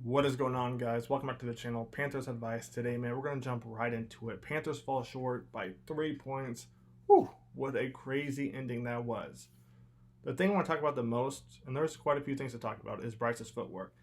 What is going on, guys? Welcome back to the channel. Panthers advice today, man. We're going to jump right into it. Panthers fall short by 3 points. Whew, what a crazy ending that was. The thing I want to talk about the most, and there's quite a few things to talk about, is Bryce's footwork.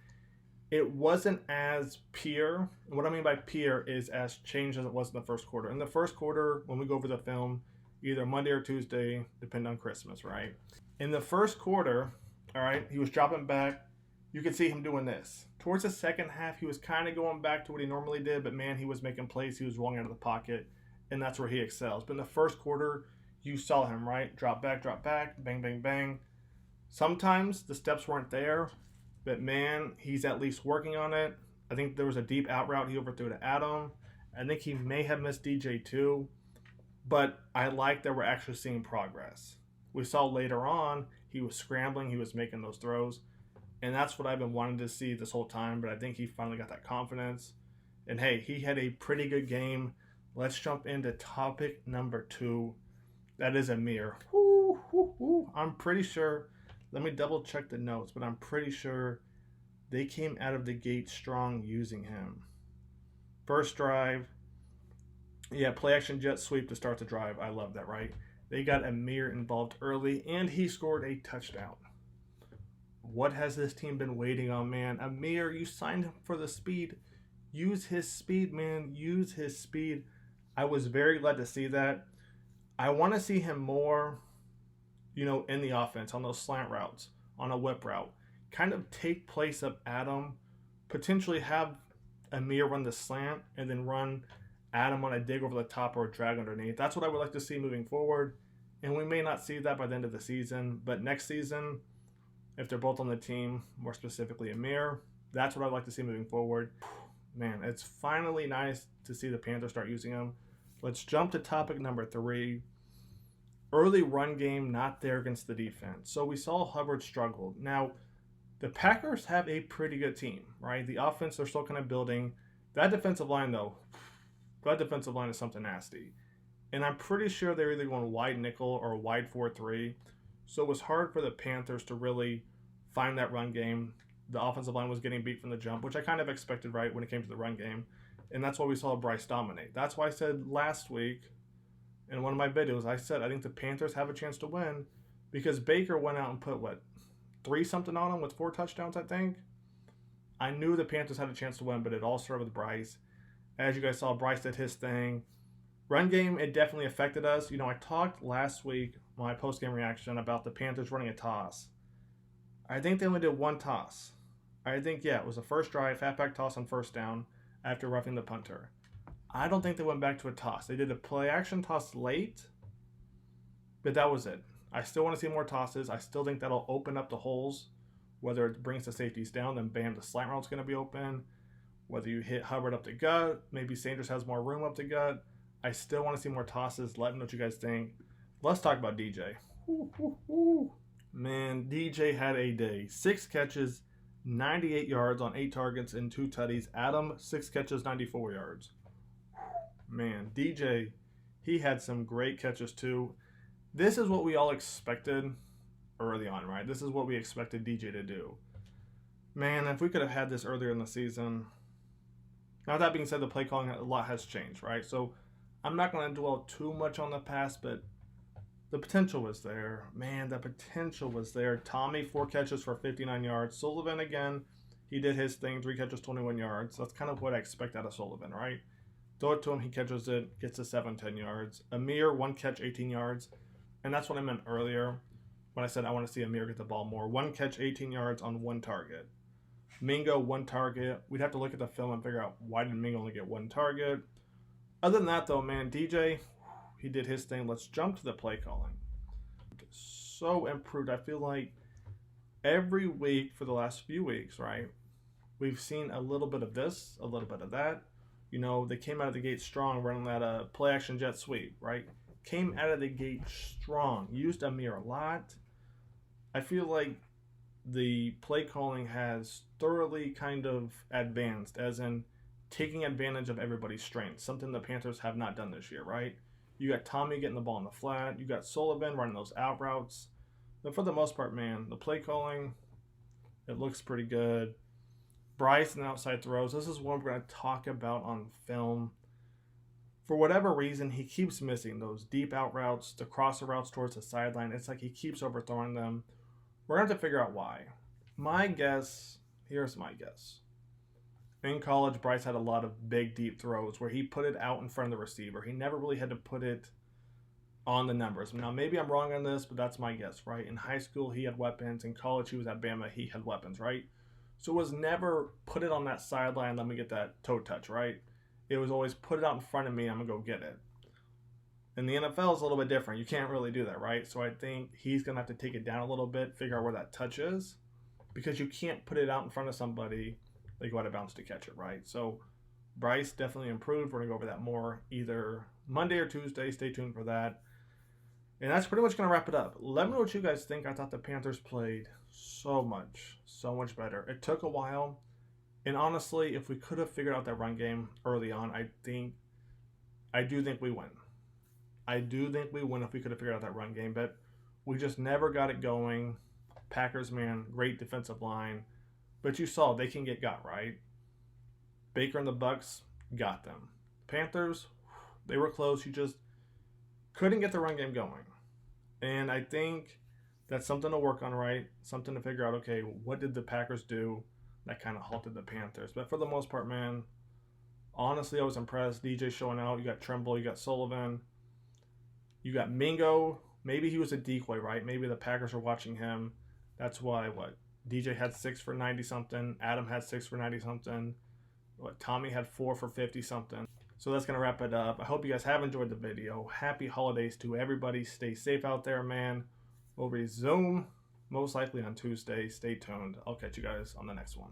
It wasn't as pure, and what I mean by pure is as changed as it was in the first quarter. In the first quarter, when we go over the film, either Monday or Tuesday, depending on Christmas, right? In the first quarter, all right, he was dropping back. You could see him doing this. Towards the second half, he was kind of going back to what he normally did, but man, he was making plays. He was rolling out of the pocket, and that's where he excels. But in the first quarter, you saw him, right? Drop back, bang, bang, bang. Sometimes the steps weren't there, but man, he's at least working on it. I think there was a deep out route he overthrew to Adam. I think he may have missed DJ too, but I like that we're actually seeing progress. We saw later on, he was scrambling, he was making those throws. And that's what I've been wanting to see this whole time, but I think he finally got that confidence. And hey, he had a pretty good game. Let's jump into topic number 2. That is Amir. I'm pretty sure, let me double check the notes, but I'm pretty sure they came out of the gate strong using him. First drive, yeah, play action jet sweep to start the drive. I love that, right? They got Amir involved early, and he scored a touchdown. What has this team been waiting on, man? Amir, you signed him for the speed. Use his speed, man. Use his speed. I was very glad to see that. I want to see him more, in the offense, on those slant routes, on a whip route. Kind of take place of Adam. Potentially have Amir run the slant and then run Adam on a dig over the top or a drag underneath. That's what I would like to see moving forward. And we may not see that by the end of the season, but next season, if they're both on the team, more specifically Amir, that's what I'd like to see moving forward. Man, it's finally nice to see the Panthers start using him. Let's jump to topic number 3. Early run game not there against the defense. So we saw Hubbard struggle. Now, the Packers have a pretty good team, right? The offense, they're still kind of building. That defensive line, though, is something nasty. And I'm pretty sure they're either going wide nickel or wide 4-3. So it was hard for the Panthers to really find that run game. The offensive line was getting beat from the jump, which I kind of expected, right, when it came to the run game. And that's why we saw Bryce dominate. That's why I said last week in one of my videos, I said I think the Panthers have a chance to win because Baker went out and put, 3-something on them with 4 touchdowns, I think. I knew the Panthers had a chance to win, but it all started with Bryce. As you guys saw, Bryce did his thing. Run game, it definitely affected us. I talked last week, my post-game reaction, about the Panthers running a toss. I think they only did 1 toss. I think, it was the first drive, halfback toss on first down after roughing the punter. I don't think they went back to a toss. They did a play-action toss late, but that was it. I still want to see more tosses. I still think that'll open up the holes. Whether it brings the safeties down, then bam, the slant route's going to be open. Whether you hit Hubbard up the gut, maybe Sanders has more room up the gut. I still want to see more tosses. Let me know what you guys think. Let's talk about DJ. Man, DJ had a day. 6 catches, 98 yards on 8 targets and 2 tutties. Adam, 6 catches, 94 yards. Man, DJ, he had some great catches too. This is what we all expected early on, right? This is what we expected DJ to do. Man, if we could have had this earlier in the season. Now, that being said, the play calling, a lot has changed, right? So I'm not going to dwell too much on the past, but the potential was there. Man, the potential was there. Tommy, 4 catches for 59 yards. Sullivan, again, he did his thing. 3 catches, 21 yards. That's kind of what I expect out of Sullivan, right? Throw it to him, he catches it, gets to 7-10 yards. Amir, 1 catch, 18 yards. And that's what I meant earlier when I said I want to see Amir get the ball more. 1 catch, 18 yards on 1 target. Mingo, 1 target. We'd have to look at the film and figure out why did Mingo only get 1 target. Other than that, though, man, DJ, he did his thing. Let's jump to the play calling. So improved. I feel like every week for the last few weeks, right, we've seen a little bit of this, a little bit of that. They came out of the gate strong, running that play-action jet sweep, right? Came out of the gate strong. Used Amir a lot. I feel like the play calling has thoroughly kind of advanced, as in taking advantage of everybody's strengths, something the Panthers have not done this year, right? You got Tommy getting the ball in the flat. You got Sullivan running those out routes. But for the most part, man, the play calling, it looks pretty good. Bryce and outside throws. This is one we're going to talk about on film. For whatever reason, he keeps missing those deep out routes, the crosser routes towards the sideline. It's like he keeps overthrowing them. We're going to have to figure out why. My guess, here's my guess. In college, Bryce had a lot of big, deep throws where he put it out in front of the receiver. He never really had to put it on the numbers. Now, maybe I'm wrong on this, but that's my guess, right? In high school, he had weapons. In college, he was at Bama, he had weapons, right? So it was never put it on that sideline, let me get that toe touch, right? It was always put it out in front of me, I'm going to go get it. In the NFL, it's a little bit different. You can't really do that, right? So I think he's going to have to take it down a little bit, figure out where that touch is, because you can't put it out in front of somebody, they go out of bounds to catch it, right? So Bryce definitely improved. We're going to go over that more either Monday or Tuesday. Stay tuned for that. And that's pretty much going to wrap it up. Let me know what you guys think. I thought the Panthers played so much better. It took a while. And honestly, if we could have figured out that run game early on, I do think we win. I do think we win if we could have figured out that run game. But we just never got it going. Packers, man, great defensive line. But you saw they can get got, right? Baker and the Bucks got them. Panthers, they were close. You just couldn't get the run game going. And I think that's something to work on, right? Something to figure out, okay, what did the Packers do that kind of halted the Panthers? But for the most part, man, honestly, I was impressed. DJ showing out. You got Tremble. You got Sullivan. You got Mingo. Maybe he was a decoy, right? Maybe the Packers are watching him. That's why, DJ had 6 for 90-something. Adam had 6 for 90-something. Tommy had 4 for 50-something. So that's going to wrap it up. I hope you guys have enjoyed the video. Happy holidays to everybody. Stay safe out there, man. We'll resume most likely on Tuesday. Stay tuned. I'll catch you guys on the next one.